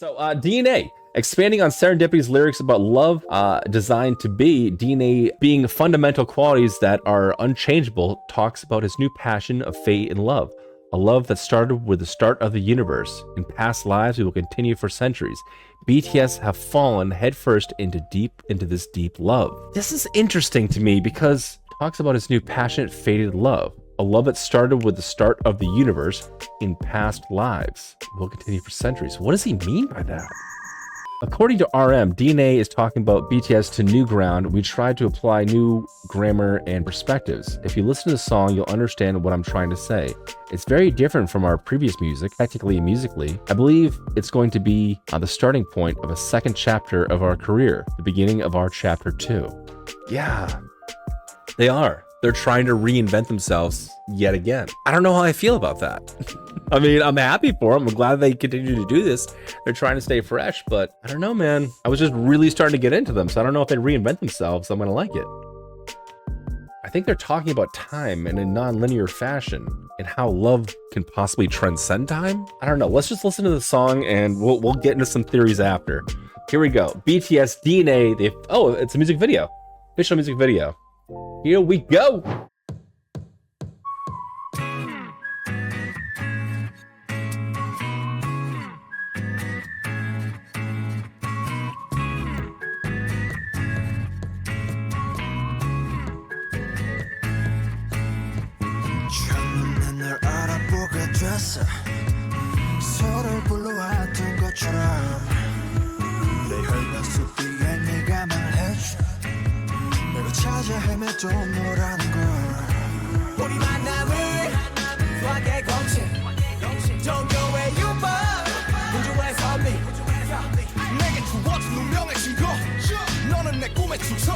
So DNA, expanding on Serendipity's lyrics about love designed to be, DNA being fundamental qualities that are unchangeable, talks about his new passion of fate and love. A love that started with the start of the universe. In past lives, we will continue for centuries. BTS have fallen headfirst into this deep love. This is interesting to me because it talks about his new passionate, fated love. A love that started with the start of the universe in past lives will continue for centuries. What does he mean by that? According to RM, DNA is talking about BTS to new ground. We tried to apply new grammar and perspectives. If you listen to the song, you'll understand what I'm trying to say. It's very different from our previous music, technically and musically. I believe it's going to be the starting point of a second chapter of our career, the beginning of our chapter 2. Yeah, they are. They're trying to reinvent themselves yet again. I don't know how I feel about that. I mean, I'm happy for them. I'm glad they continue to do this. They're trying to stay fresh, but I don't know, man. I was just really starting to get into them, so I don't know if they reinvent themselves. I'm gonna like it. I think they're talking about time in a non-linear fashion and how love can possibly transcend time. I don't know. Let's just listen to the song and we'll get into some theories after. Here we go. BTS DNA. Oh, it's a music video. Official music video. Here we go. 찾아 헤매도 너라는 걸 우리 만남을 수학의 공식 Don't go where you are 우주의 선미 내게 주어진 운명의 증거 너는 내 꿈의 축소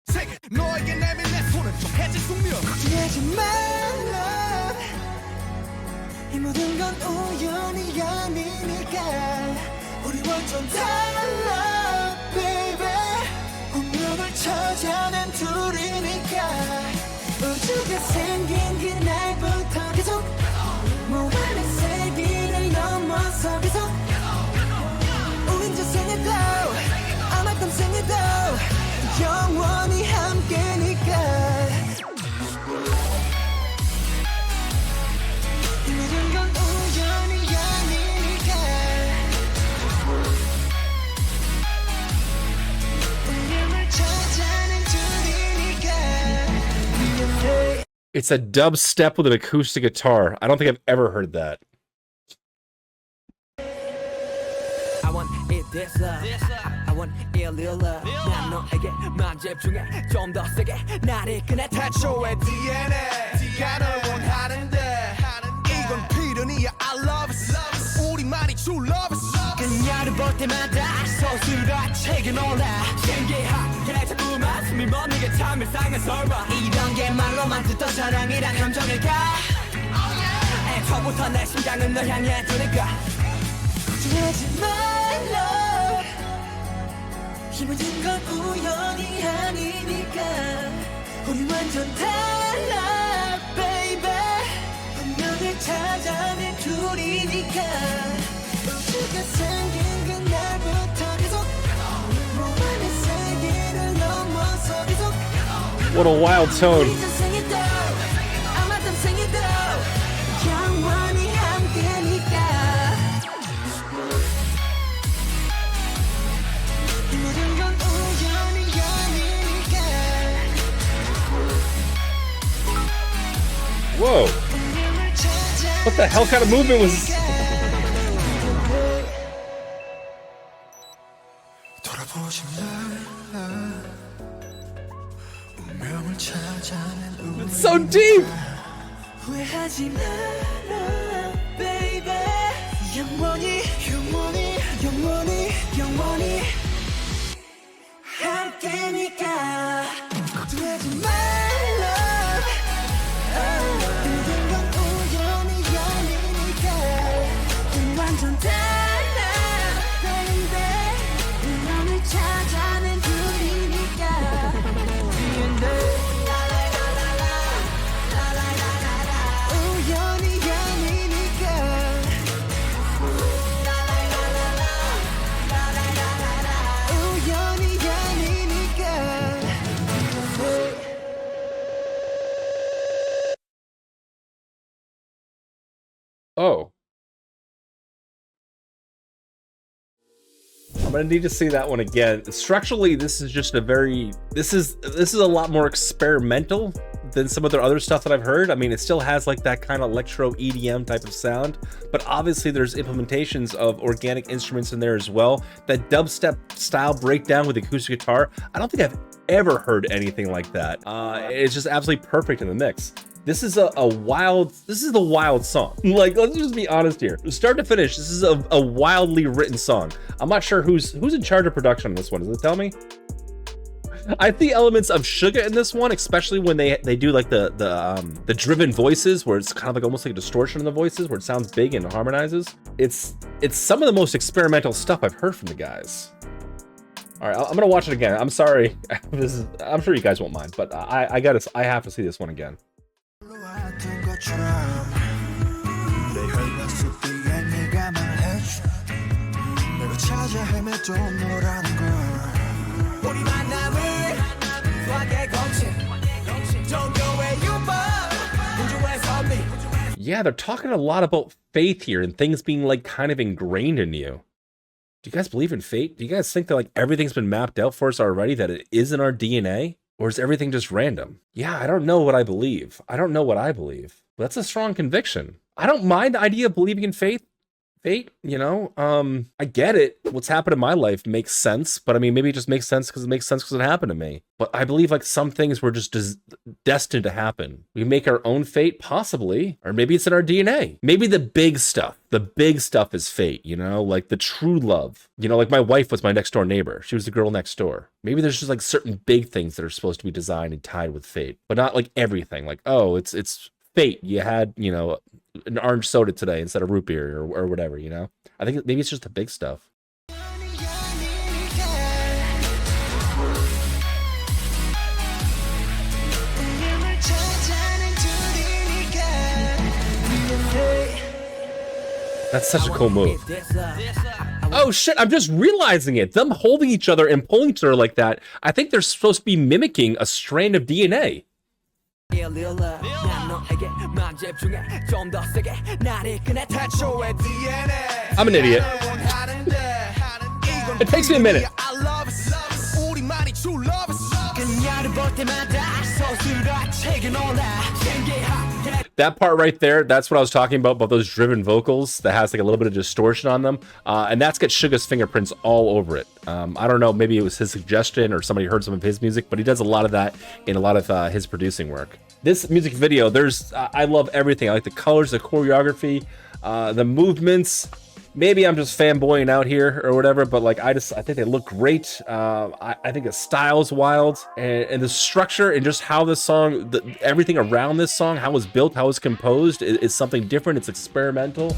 Take it 너에게 내민 내 손은 정해진 숙명 걱정하지 말라 이 모든 건 우연이 아니니까 우리 완전 달라 baby 운명을 찾아낸 둘이니까 우주가 생긴 그날부터 계속 무한의 세기를 넘어서 계속 우린 저 생에도 아마 땀 생에도 영원히 함께니까 이 모든 건 우연이 아니니까 It's a dubstep with an acoustic guitar. I don't think I've ever heard that. I want it this love. I want it real love. 난 너에게만 집중해 좀 더 세게 나를 꺼내 태초의 DNA가 널 원하는데 이건 필연이야 I love it 우리만이 true love it 그녀를 볼 때마다 소스라치게 놀라 신기하게 자꾸만 숨이 멎는 참 이상한 설마 이런 게 말로만 듣던 사랑이란 감정일까 애초부터 내 심장은 널 향해 두니까 걱정하지 말라 이 모든 건 우연이 아니니까 우리 완전 달라 baby 운명을 찾아낸 둘이니까 우주가 생긴 그날부터 계속 무한의 세계를 넘어서 계속 What a wild tone. 우리 전생에도 아마 땀생에도 영원히 함께니까 이 모든 건 우연이 아니니까 Whoa. What the hell kind of movement was... It's so deep! 후회하지 마라, baby. 영원히, 영원히, 영원히, 영원히 함께니까 걱정하지 말라. 모든 건 우연이 아니니까 우리 완전 달라, baby. 운명을 찾아낸 둘이니까 DNA. 우연이 아니니까 Oh. I'm gonna need to see that one again. Structurally, this is just a very, this is a lot more experimental than some of their other stuff that I've heard. I mean, it still has like that kind of electro EDM type of sound, but obviously there's implementations of organic instruments in there as well. That dubstep style breakdown with acoustic guitar, I don't think I've ever heard anything like that. It's just absolutely perfect in the mix. This is the wild song. Like, let's just be honest here. Start to finish, this is a wildly written song. I'm not sure who's in charge of production on this one. Does it tell me? I see elements of Suga in this one, especially when they do like the driven voices, where it's kind of like almost like a distortion in the voices, where it sounds big and harmonizes. It's some of the most experimental stuff I've heard from the guys. All right, I'm gonna watch it again. I'm sorry. I'm sure you guys won't mind, but I have to see this one again. Yeah, they're talking a lot about faith here and things being like kind of ingrained in you. Do you guys believe in fate? Do you guys think that like everything's been mapped out for us already, that it is in our DNA? Or is everything just random? Yeah, I don't know what I believe. I don't know what I believe. But that's a strong conviction. I don't mind the idea of believing in fate, you know? I get it. What's happened in my life makes sense, but I mean, maybe it just makes sense because it happened to me. But I believe like some things were just destined to happen. We make our own fate, possibly, or maybe it's in our DNA. Maybe the big stuff is fate, you know, like the true love. You know, like my wife was my next door neighbor. She was the girl next door. Maybe there's just like certain big things that are supposed to be designed and tied with fate, but not like everything. Like, oh, it's fate. You had, you know, an orange soda today instead of root beer or whatever, you know? I think maybe it's just the big stuff. That's such a cool move. Oh shit, I'm just realizing it. Them holding each other and pulling each other like that, I think they're supposed to be mimicking a strand of DNA. I'm an idiot. It takes me a minute. That part right there, that's what I was talking about those driven vocals that has like a little bit of distortion on them. And that's got Suga's fingerprints all over it. I don't know, maybe it was his suggestion or somebody heard some of his music, but he does a lot of that in a lot of his producing work. This music video, I love everything. I like the colors, the choreography, the movements. Maybe I'm just fanboying out here or whatever, but like I think they look great. I think the style's wild, and the structure and just how this song, everything around this song, how it's built, how it's composed, is something different. It's experimental.